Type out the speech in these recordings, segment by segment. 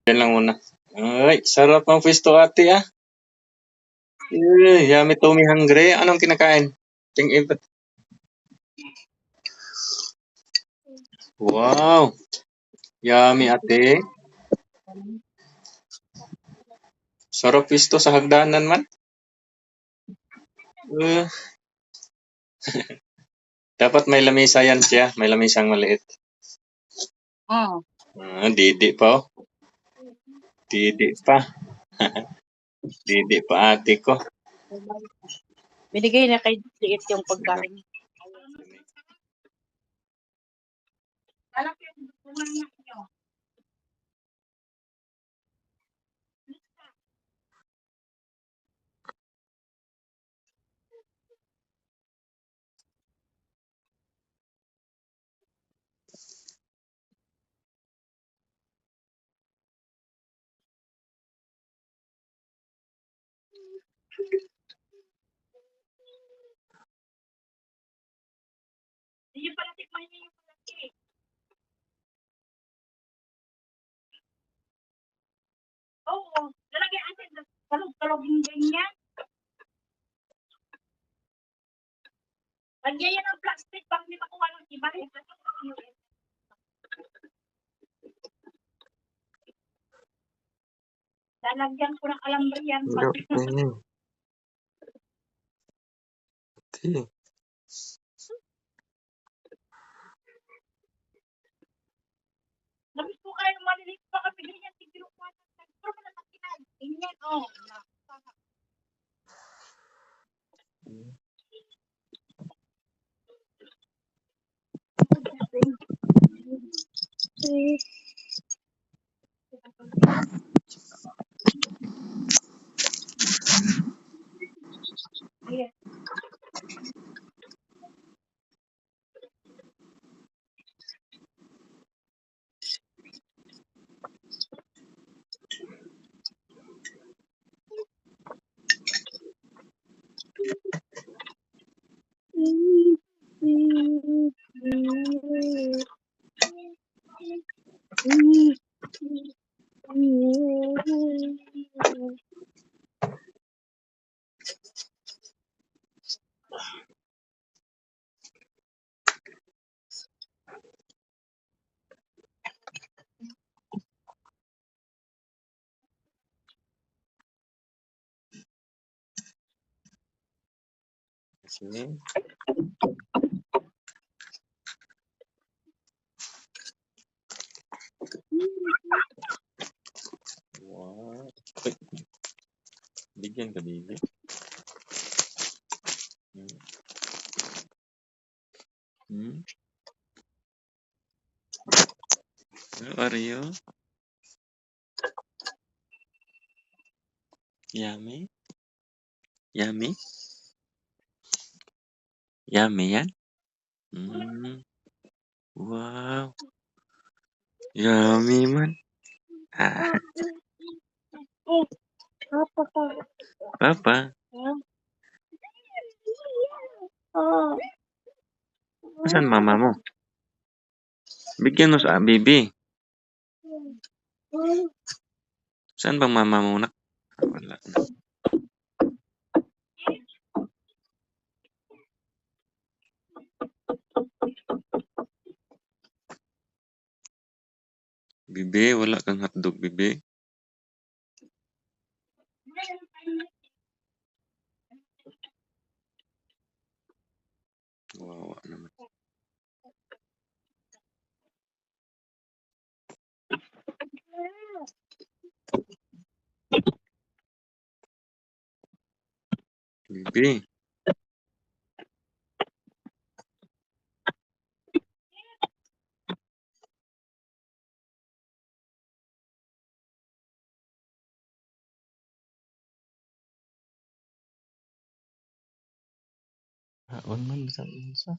Yan lang muna. Ay, sarap ng pwesto ate ah. Yummy tummy hungry. Anong kinakain? Ting ibat. Wow. Yummy ate. Sarap pwesto sa hagdanan man. Uh, dapat may lamisa yan siya. May lamisang maliit. Oh. Didi pa oh. Didi pa. Didi pa ate ko. Binigay na kay liit yung pagkain. Hindi pala tikman niya yung palaki. Oo. Lalagyan natin. Talog-talog yung ganyan. Lagyan yan ng plastic pag hindi makuha ng iba. Lalagyan ko ng alambre yan. Okay. Labis po kayo maliliit pa kami ganyan. Siguro po. Pero malalakinan. Ganyan. Oh. Yes. Okay. Wow. Uy. Bigyan ka, baby. How are you? Yummy? Yummy? Yummy yan? Wow. Yummy man. Papa, asan mama mo? Bigyan mo sa bibi. Saan bang mama mo nak? Wala na. Bibi, wala kang hotdog, bibi. Wawa naman. Bibi. Haon man sa isa.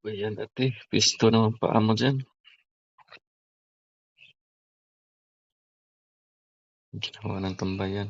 ba yan ate? Pisto naman paa mo dyan. Ginawa ng tambayan.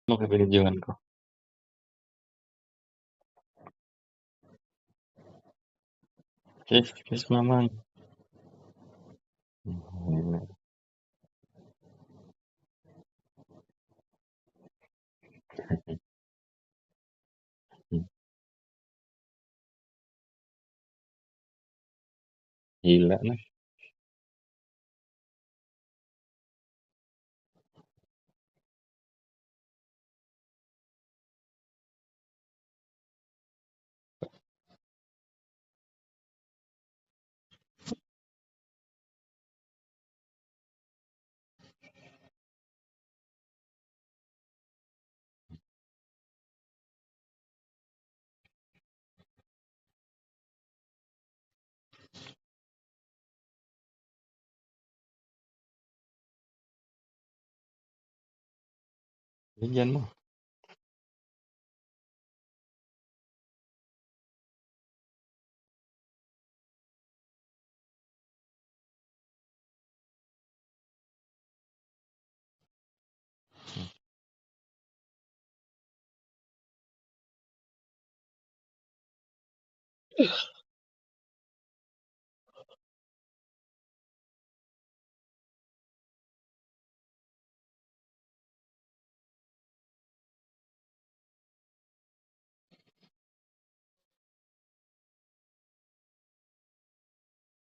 Ano ka binidyohan ko? Kiss mamang. Gila na. Bigyan mo.